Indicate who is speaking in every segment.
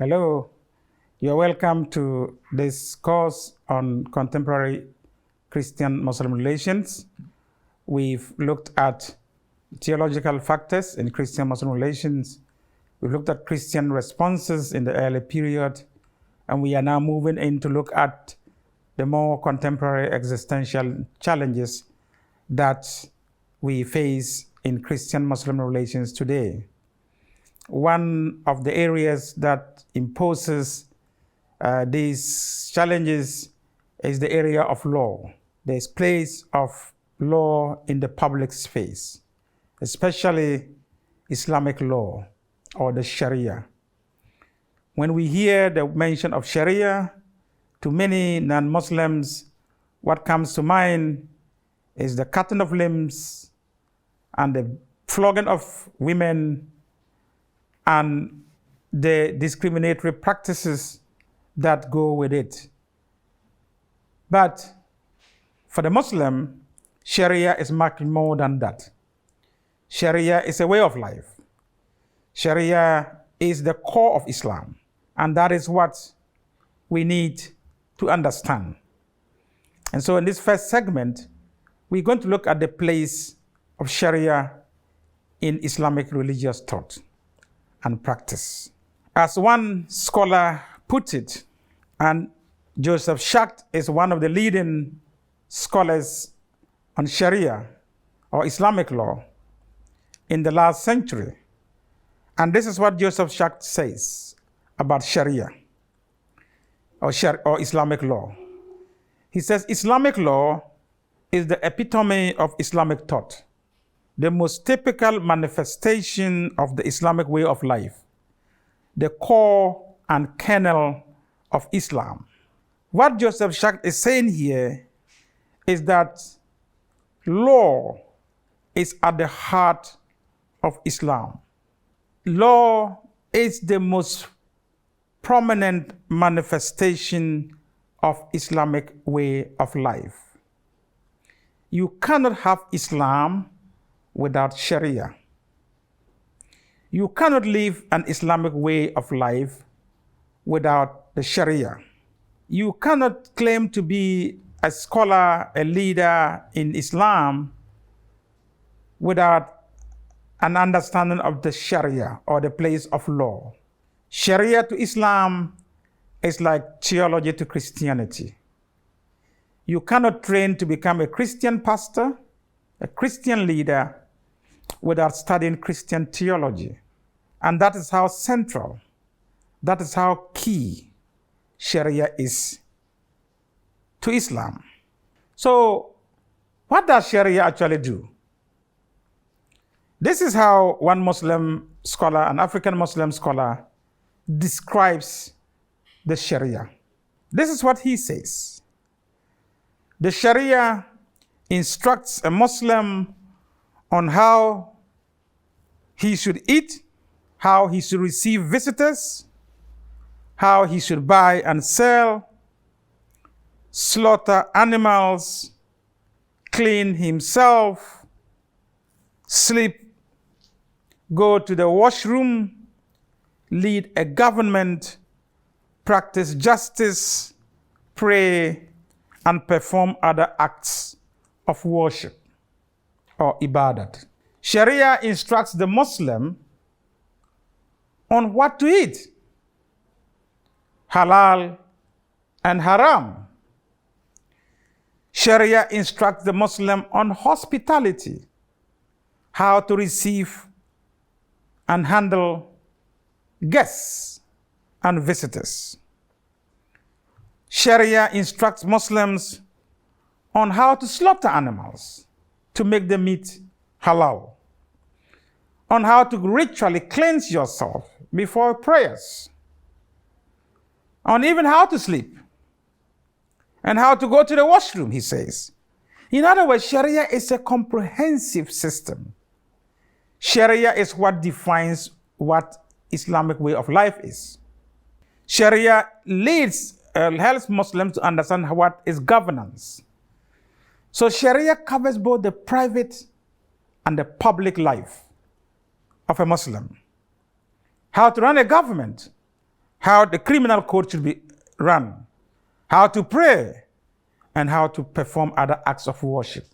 Speaker 1: Hello, you're welcome to this course on contemporary Christian-Muslim relations. We've looked at theological factors in Christian-Muslim relations. We've looked at Christian responses in the early period, and we are now moving in to look at the more contemporary existential challenges that we face in Christian-Muslim relations today. One of the areas that imposes these challenges is the area of law. There's place of law in the public space, especially Islamic law or the Sharia. When we hear the mention of Sharia, to many non-Muslims, what comes to mind is the cutting of limbs and the flogging of women and the discriminatory practices that go with it. But for the Muslim, Sharia is much more than that. Sharia is a way of life. Sharia is the core of Islam, and that is what we need to understand. And so in this first segment, we're going to look at the place of Sharia in Islamic religious thought and practice. As one scholar put it, and Joseph Schacht is one of the leading scholars on Sharia or Islamic law in the last century. And this is what Joseph Schacht says about Sharia or Islamic law. He says, Islamic law is the epitome of Islamic thought, the most typical manifestation of the Islamic way of life, the core and kernel of Islam. What Joseph Schacht is saying here is that law is at the heart of Islam. Law is the most prominent manifestation of Islamic way of life. You cannot have Islam without Sharia. You cannot live an Islamic way of life without the Sharia. You cannot claim to be a scholar, a leader in Islam without an understanding of the Sharia or the place of law. Sharia to Islam is like theology to Christianity. You cannot train to become a Christian pastor, a Christian leader, without studying Christian theology. And that is how central, that is how key Sharia is to Islam. So, what does Sharia actually do? This is how one Muslim scholar, an African Muslim scholar, describes the Sharia. This is what he says. The Sharia instructs a Muslim on how he should eat, how he should receive visitors, how he should buy and sell, slaughter animals, clean himself, sleep, go to the washroom, lead a government, practice justice, pray, and perform other acts of worship or ibadat. Sharia instructs the Muslim on what to eat, halal and haram. Sharia instructs the Muslim on hospitality, how to receive and handle guests and visitors. Sharia instructs Muslims on how to slaughter animals to make the meat halal, on how to ritually cleanse yourself before prayers, on even how to sleep, and how to go to the washroom, he says. In other words, Sharia is a comprehensive system. Sharia is what defines what Islamic way of life is. Sharia helps Muslims to understand what is governance. So Sharia covers both the private and the public life of a Muslim. How to run a government, how the criminal code should be run, how to pray, and how to perform other acts of worship.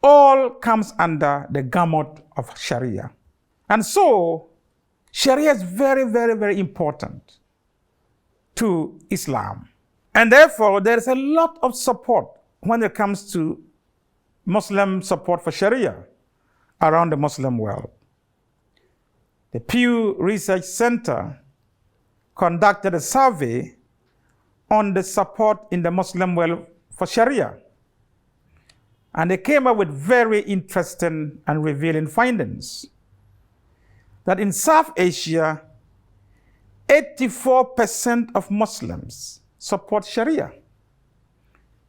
Speaker 1: All comes under the gamut of Sharia. And so, Sharia is very, very, very important to Islam. And therefore, there is a lot of support when it comes to Muslim support for Sharia around the Muslim world. The Pew Research Center conducted a survey on the support in the Muslim world for Sharia. And they came up with very interesting and revealing findings. That in South Asia, 84% of Muslims support Sharia.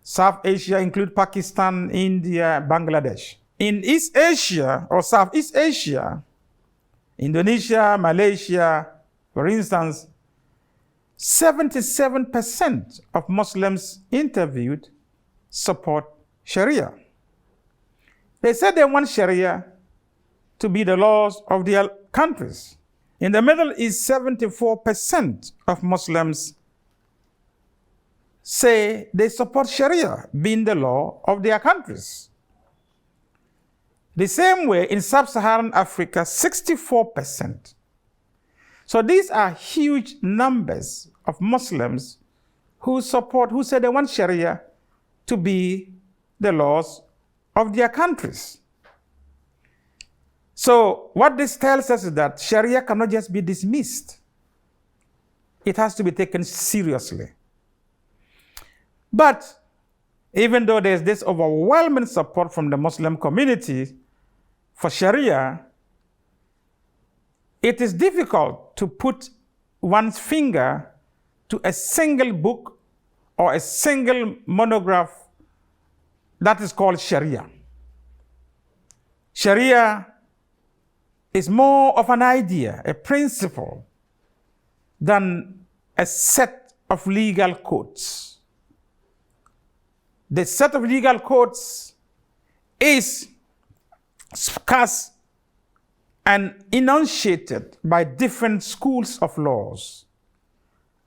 Speaker 1: South Asia includes Pakistan, India, Bangladesh. In East Asia or Southeast Asia, Indonesia, Malaysia, for instance, 77% of Muslims interviewed support Sharia. They said they want Sharia to be the laws of their countries. In the Middle East, 74% of Muslims say they support Sharia being the law of their countries. The same way in sub-Saharan Africa, 64%. So these are huge numbers of Muslims who say they want Sharia to be the laws of their countries. So what this tells us is that Sharia cannot just be dismissed. It has to be taken seriously. But even though there's this overwhelming support from the Muslim community for Sharia, it is difficult to put one's finger to a single book or a single monograph that is called Sharia. Sharia is more of an idea, a principle, than a set of legal codes. The set of legal codes is cast and enunciated by different schools of laws.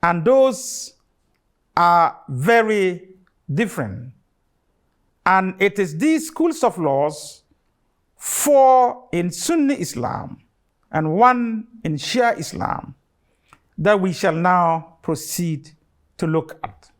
Speaker 1: And those are very different. And it is these schools of laws, 4 in Sunni Islam and 1 in Shia Islam, that we shall now proceed to look at.